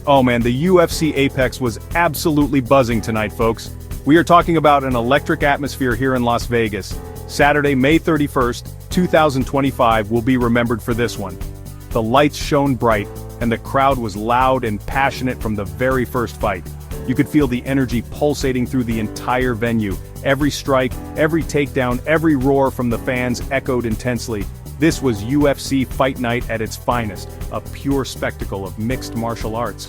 Oh man, the UFC Apex was absolutely buzzing tonight, folks. We are talking about an electric atmosphere here in Las Vegas. Saturday, May 31st, 2025 will be remembered for this one. The lights shone bright, and the crowd was loud and passionate from the very first fight. You could feel the energy pulsating through the entire venue. Every strike, every takedown, every roar from the fans echoed intensely. This was UFC Fight Night at its finest, a pure spectacle of mixed martial arts.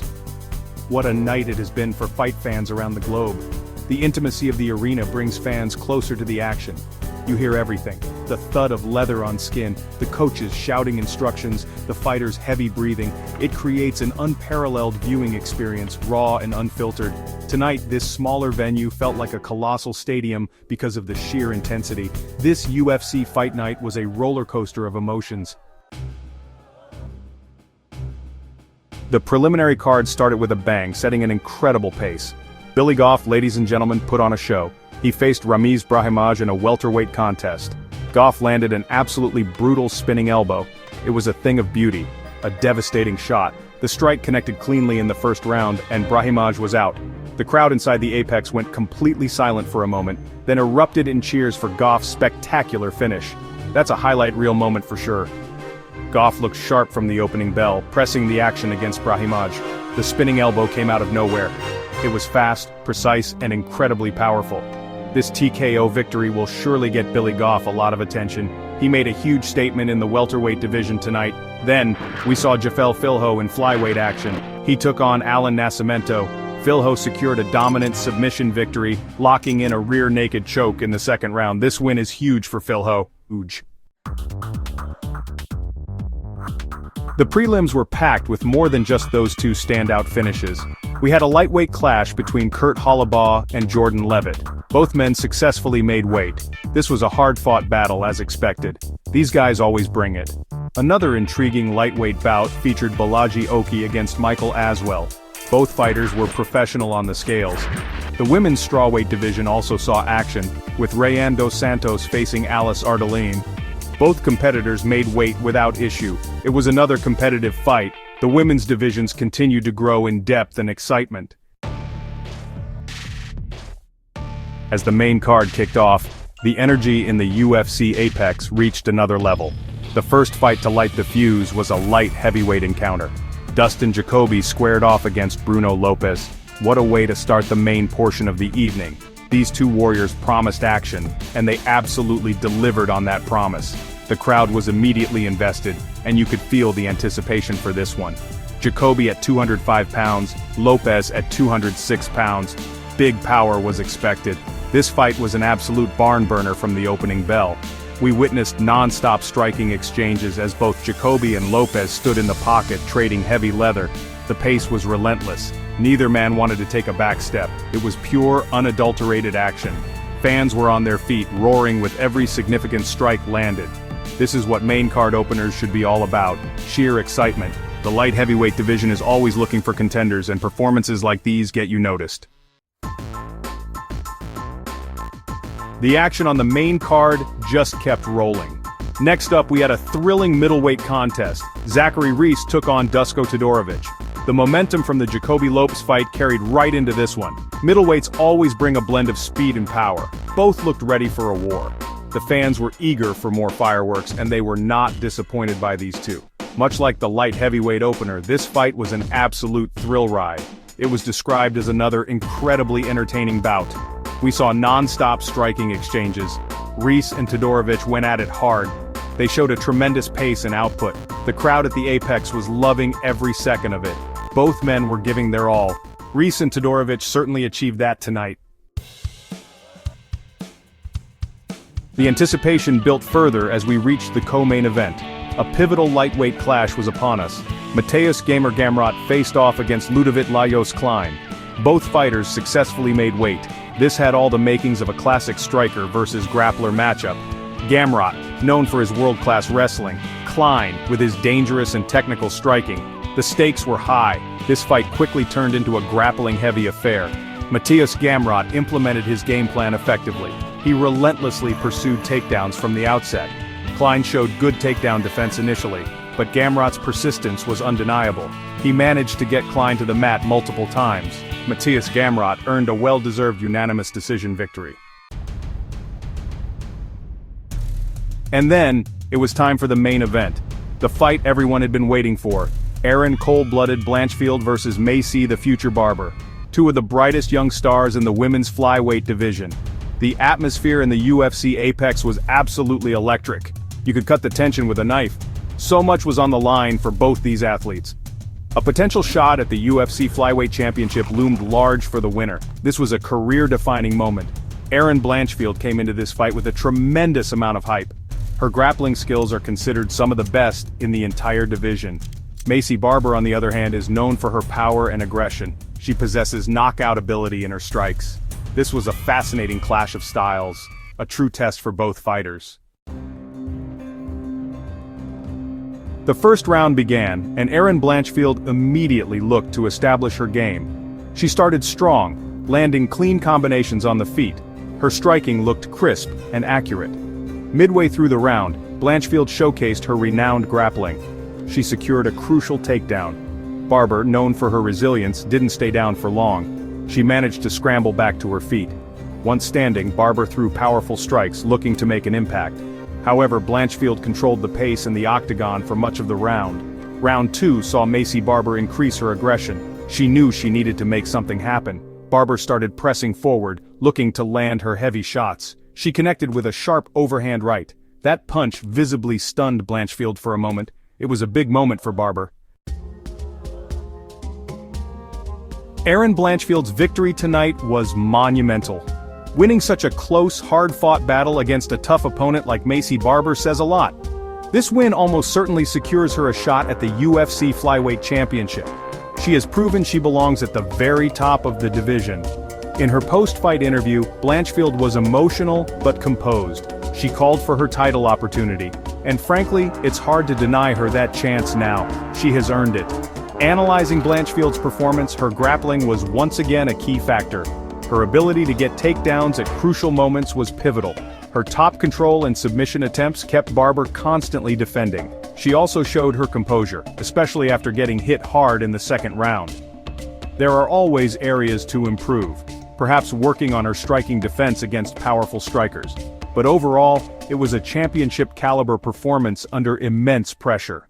What a night it has been for fight fans around the globe. The intimacy of the arena brings fans closer to the action. You hear everything: the thud of leather on skin, the coaches shouting instructions, the fighters' heavy breathing. It creates an unparalleled viewing experience, raw and unfiltered. Tonight, this smaller venue felt like a colossal stadium because of the sheer intensity. This UFC Fight Night was a roller coaster of emotions. The preliminary card started with a bang, setting an incredible pace. Billy Goff, ladies and gentlemen, put on a show. He faced Ramiz Brahimaj in a welterweight contest. Goff landed an absolutely brutal spinning elbow. It was a thing of beauty, a devastating shot. The strike connected cleanly in the first round, and Brahimaj was out. The crowd inside the Apex went completely silent for a moment, then erupted in cheers for Goff's spectacular finish. That's a highlight reel moment for sure. Goff looked sharp from the opening bell, pressing the action against Brahimaj. The spinning elbow came out of nowhere. It was fast, precise, and incredibly powerful. This TKO victory will surely get Billy Goff a lot of attention. He made a huge statement in the welterweight division tonight. Then, we saw Jafel Filho in flyweight action. He took on Alan Nascimento. Filho secured a dominant submission victory, locking in a rear naked choke in the second round. This win is huge for Filho. Huge. The prelims were packed with more than just those two standout finishes. We had a lightweight clash between Kurt Hollabaugh and Jordan Levitt. Both men successfully made weight. This was a hard-fought battle as expected. These guys always bring it. Another intriguing lightweight bout featured Balaji Oki against Michael Aswell. Both fighters were professional on the scales. The women's strawweight division also saw action, with Rayanne Dos Santos facing Alice Ardeline. Both competitors made weight without issue. It was another competitive fight. The women's divisions continued to grow in depth and excitement. As the main card kicked off, the energy in the UFC Apex reached another level. The first fight to light the fuse was a light heavyweight encounter. Dustin Jacoby squared off against Bruno Lopez. What a way to start the main portion of the evening. These two warriors promised action, and they absolutely delivered on that promise. The crowd was immediately invested, and you could feel the anticipation for this one. Jacoby at 205 pounds, Lopez at 206 pounds. Big power was expected. This fight was an absolute barn burner from the opening bell. We witnessed non-stop striking exchanges as both Jacoby and Lopez stood in the pocket trading heavy leather. The pace was relentless. Neither man wanted to take a back step. It was pure, unadulterated action. Fans were on their feet, roaring with every significant strike landed. This is what main card openers should be all about: sheer excitement. The light heavyweight division is always looking for contenders, and performances like these get you noticed. The action on the main card just kept rolling. Next up, we had a thrilling middleweight contest. Zachary Reese took on Dusko Todorovic. The momentum from the Jacoby-Lopez fight carried right into this one. Middleweights always bring a blend of speed and power. Both looked ready for a war. The fans were eager for more fireworks, and they were not disappointed by these two. Much like the light heavyweight opener, this fight was an absolute thrill ride. It was described as another incredibly entertaining bout. We saw non-stop striking exchanges. Reese and Todorovic went at it hard. They showed a tremendous pace and output. The crowd at the Apex was loving every second of it. Both men were giving their all. Reese and Todorovic certainly achieved that tonight. The anticipation built further as we reached the co-main event. A pivotal lightweight clash was upon us. Mateusz Gamrot faced off against Ludovic Lajos Klein. Both fighters successfully made weight. This had all the makings of a classic striker versus grappler matchup. Gamrot, known for his world-class wrestling. Klein, with his dangerous and technical striking. The stakes were high. This fight quickly turned into a grappling-heavy affair. Mateusz Gamrot implemented his game plan effectively. He relentlessly pursued takedowns from the outset. Klein showed good takedown defense initially. but Gamrot's persistence was undeniable. He managed to get Klein to the mat multiple times. Matthias Gamrot earned a well-deserved unanimous decision victory. And then, it was time for the main event. The fight everyone had been waiting for. Erin "Cold-Blooded" Blanchfield versus Maycee "The Future" Barber. Two of the brightest young stars in the women's flyweight division. The atmosphere in the UFC Apex was absolutely electric. You could cut the tension with a knife. So much was on the line for both these athletes. A potential shot at the UFC Flyweight Championship loomed large for the winner. This was a career-defining moment. Erin Blanchfield came into this fight with a tremendous amount of hype. Her grappling skills are considered some of the best in the entire division. Maycee Barber, on the other hand, is known for her power and aggression. She possesses knockout ability in her strikes. This was a fascinating clash of styles, a true test for both fighters. The first round began, and Erin Blanchfield immediately looked to establish her game. She started strong, landing clean combinations on the feet. Her striking looked crisp and accurate. Midway through the round, Blanchfield showcased her renowned grappling. She secured a crucial takedown. Barber, known for her resilience, didn't stay down for long. She managed to scramble back to her feet. Once standing, Barber threw powerful strikes, looking to make an impact. However, Blanchfield controlled the pace in the octagon for much of the round. Round 2 saw Maycee Barber increase her aggression. She knew she needed to make something happen. Barber started pressing forward, looking to land her heavy shots. She connected with a sharp overhand right. That punch visibly stunned Blanchfield for a moment. It was a big moment for Barber. Erin Blanchfield's victory tonight was monumental. Winning such a close, hard-fought battle against a tough opponent like Maycee Barber says a lot. This win almost certainly secures her a shot at the UFC Flyweight Championship. She has proven she belongs at the very top of the division. In her post-fight interview, Blanchfield was emotional but composed. She called for her title opportunity, and frankly, it's hard to deny her that chance now. She has earned it. Analyzing Blanchfield's performance, her grappling was once again a key factor. Her ability to get takedowns at crucial moments was pivotal. Her top control and submission attempts kept Barber constantly defending. She also showed her composure, especially after getting hit hard in the second round. There are always areas to improve, perhaps working on her striking defense against powerful strikers. But overall, it was a championship-caliber performance under immense pressure.